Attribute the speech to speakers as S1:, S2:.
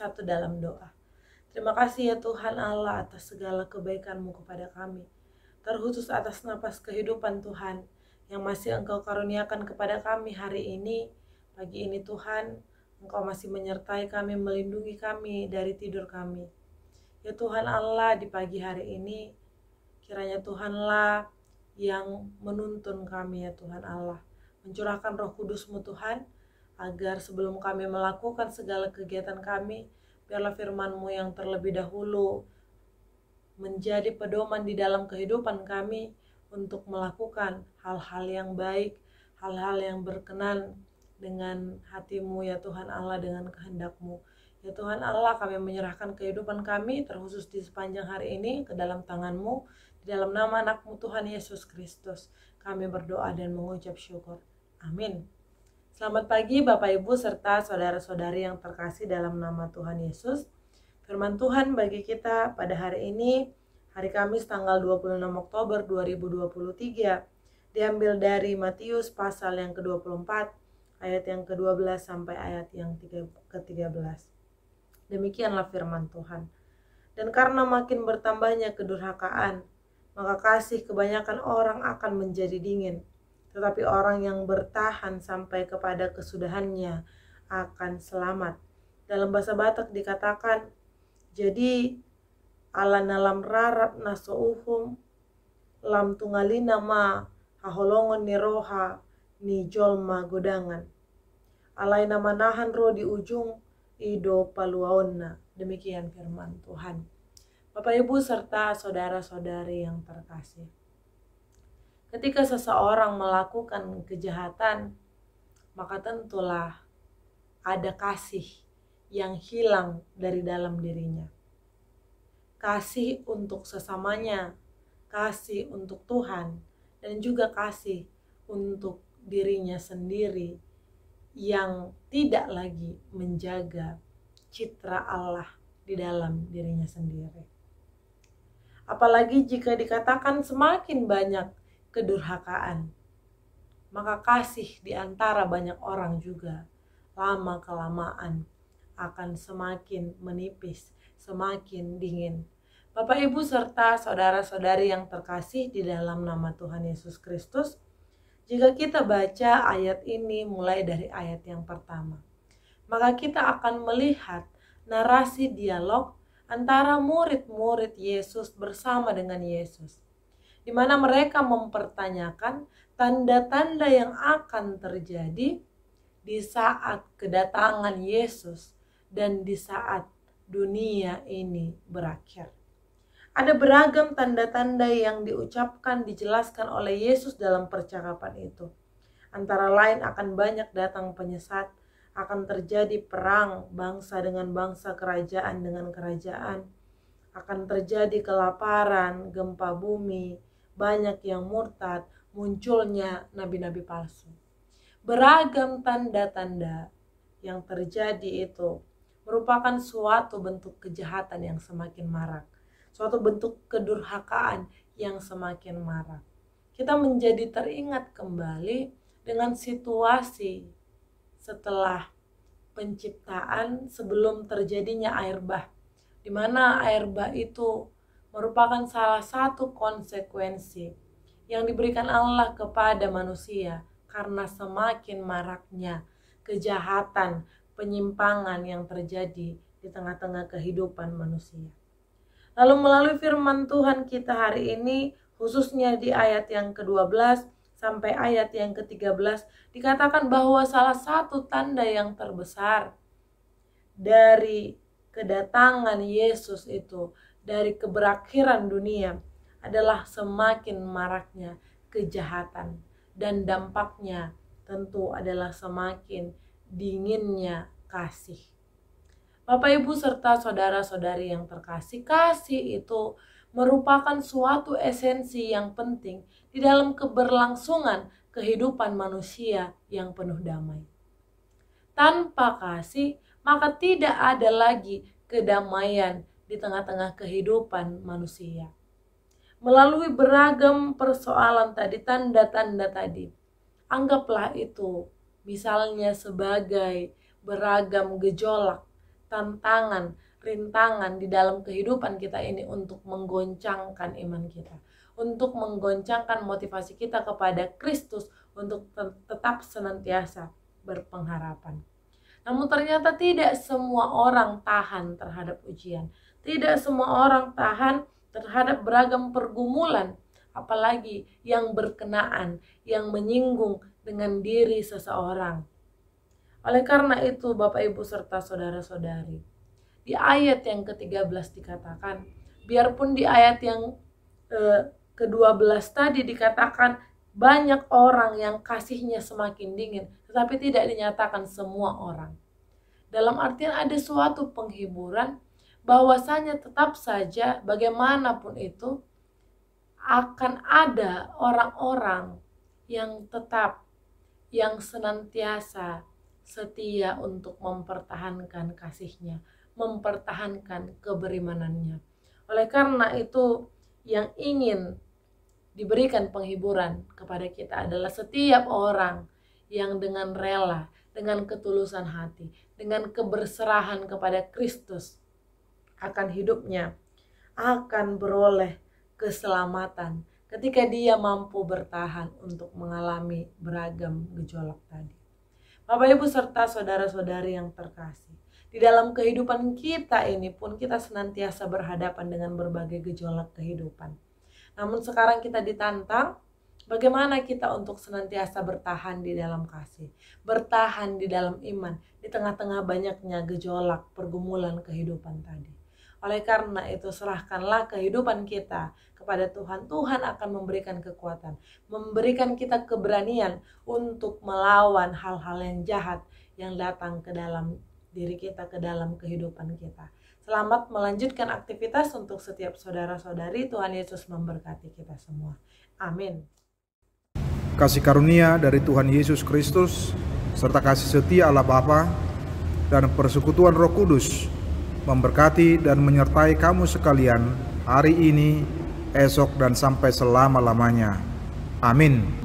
S1: bersatu dalam doa. Terima kasih ya Tuhan Allah atas segala kebaikan-Mu kepada kami, terkhusus atas napas kehidupan Tuhan yang masih Engkau karuniakan kepada kami hari ini. Pagi ini Tuhan, Engkau masih menyertai kami, melindungi kami dari tidur kami. Ya Tuhan Allah, di pagi hari ini kiranya Tuhanlah yang menuntun kami ya Tuhan Allah, mencurahkan Roh Kudus-Mu Tuhan, agar sebelum kami melakukan segala kegiatan kami, biarlah firman-Mu yang terlebih dahulu menjadi pedoman di dalam kehidupan kami untuk melakukan hal-hal yang baik, hal-hal yang berkenan dengan hati-Mu ya Tuhan Allah, dengan kehendak-Mu. Ya Tuhan Allah, kami menyerahkan kehidupan kami terkhusus di sepanjang hari ini ke dalam tangan-Mu, di dalam nama anak-Mu Tuhan Yesus Kristus. Kami berdoa dan mengucap syukur. Amin. Selamat pagi Bapak Ibu serta saudara-saudari yang terkasih dalam nama Tuhan Yesus. Firman Tuhan bagi kita pada hari ini, hari Kamis tanggal 26 Oktober 2023, diambil dari Matius pasal yang ke-24, ayat yang ke-12 sampai ayat yang ke-13. Demikianlah firman Tuhan. Dan karena makin bertambahnya kedurhakaan, maka kasih kebanyakan orang akan menjadi dingin. Tetapi orang yang bertahan sampai kepada kesudahannya akan selamat. Dalam bahasa Batak dikatakan, jadi ala nalam rarat nasouhum lam tungalina ma haholongon ni roha ni jolma godangan. Alai nama nahan roh di ujung ido paluaonna. Demikian firman Tuhan. Bapak Ibu serta saudara-saudari yang terkasih, ketika seseorang melakukan kejahatan, maka tentulah ada kasih yang hilang dari dalam dirinya. Kasih untuk sesamanya, kasih untuk Tuhan, dan juga kasih untuk dirinya sendiri yang tidak lagi menjaga citra Allah di dalam dirinya sendiri. Apalagi jika dikatakan semakin banyak kedurhakaan, maka kasih di antara banyak orang juga lama-kelamaan akan semakin menipis, semakin dingin. Bapak Ibu serta saudara-saudari yang terkasih di dalam nama Tuhan Yesus Kristus, jika kita baca ayat ini mulai dari ayat yang pertama, maka kita akan melihat narasi dialog antara murid-murid Yesus bersama dengan Yesus, di mana mereka mempertanyakan tanda-tanda yang akan terjadi di saat kedatangan Yesus dan di saat dunia ini berakhir. Ada beragam tanda-tanda yang diucapkan, dijelaskan oleh Yesus dalam percakapan itu. Antara lain akan banyak datang penyesat, akan terjadi perang bangsa dengan bangsa, kerajaan dengan kerajaan, akan terjadi kelaparan, gempa bumi, banyak yang murtad, munculnya nabi-nabi palsu. Beragam tanda-tanda yang terjadi itu merupakan suatu bentuk kejahatan yang semakin marak, suatu bentuk kedurhakaan yang semakin marak. Kita menjadi teringat kembali dengan situasi setelah penciptaan sebelum terjadinya air bah, di mana air bah itu merupakan salah satu konsekuensi yang diberikan Allah kepada manusia karena semakin maraknya kejahatan, penyimpangan yang terjadi di tengah-tengah kehidupan manusia. Lalu melalui firman Tuhan kita hari ini, khususnya di ayat yang ke-12 sampai ayat yang ke-13, dikatakan bahwa salah satu tanda yang terbesar dari kedatangan Yesus itu, dari keberakhiran dunia, adalah semakin maraknya kejahatan, dan dampaknya tentu adalah semakin dinginnya kasih. Bapak Ibu serta saudara-saudari yang terkasih, kasih itu merupakan suatu esensi yang penting di dalam keberlangsungan kehidupan manusia yang penuh damai. Tanpa kasih, maka tidak ada lagi kedamaian di tengah-tengah kehidupan manusia. Melalui beragam persoalan tadi, tanda-tanda tadi, anggaplah itu misalnya sebagai beragam gejolak, tantangan, rintangan di dalam kehidupan kita ini untuk menggoncangkan iman kita, untuk menggoncangkan motivasi kita kepada Kristus untuk tetap senantiasa berpengharapan. Namun ternyata tidak semua orang tahan terhadap ujian. Tidak semua orang tahan terhadap beragam pergumulan, apalagi yang berkenaan, yang menyinggung dengan diri seseorang. Oleh karena itu, Bapak Ibu serta saudara-saudari, di ayat yang ke-13 dikatakan, biarpun di ayat yang ke-12 tadi dikatakan banyak orang yang kasihnya semakin dingin, tetapi tidak dinyatakan semua orang. Dalam artian ada suatu penghiburan bahwasanya tetap saja bagaimanapun itu akan ada orang-orang yang tetap, yang senantiasa setia untuk mempertahankan kasihnya, mempertahankan keberimanannya. Oleh karena itu, yang ingin diberikan penghiburan kepada kita adalah setiap orang yang dengan rela, dengan ketulusan hati, dengan keberserahan kepada Kristus akan hidupnya, akan beroleh keselamatan ketika dia mampu bertahan untuk mengalami beragam gejolak tadi. Bapak Ibu serta saudara-saudari yang terkasih, di dalam kehidupan kita ini pun kita senantiasa berhadapan dengan berbagai gejolak kehidupan. Namun sekarang kita ditantang bagaimana kita untuk senantiasa bertahan di dalam kasih, bertahan di dalam iman, di tengah-tengah banyaknya gejolak pergumulan kehidupan tadi. Oleh karena itu, serahkanlah kehidupan kita kepada Tuhan. Tuhan akan memberikan kekuatan, memberikan kita keberanian untuk melawan hal-hal yang jahat yang datang ke dalam diri kita, ke dalam kehidupan kita. Selamat melanjutkan aktivitas untuk setiap saudara-saudari. Tuhan Yesus memberkati kita semua. Amin.
S2: Kasih karunia dari Tuhan Yesus Kristus serta kasih setia Allah Bapa dan persekutuan Roh Kudus memberkati dan menyertai kamu sekalian hari ini, esok, dan sampai selama-lamanya. Amin.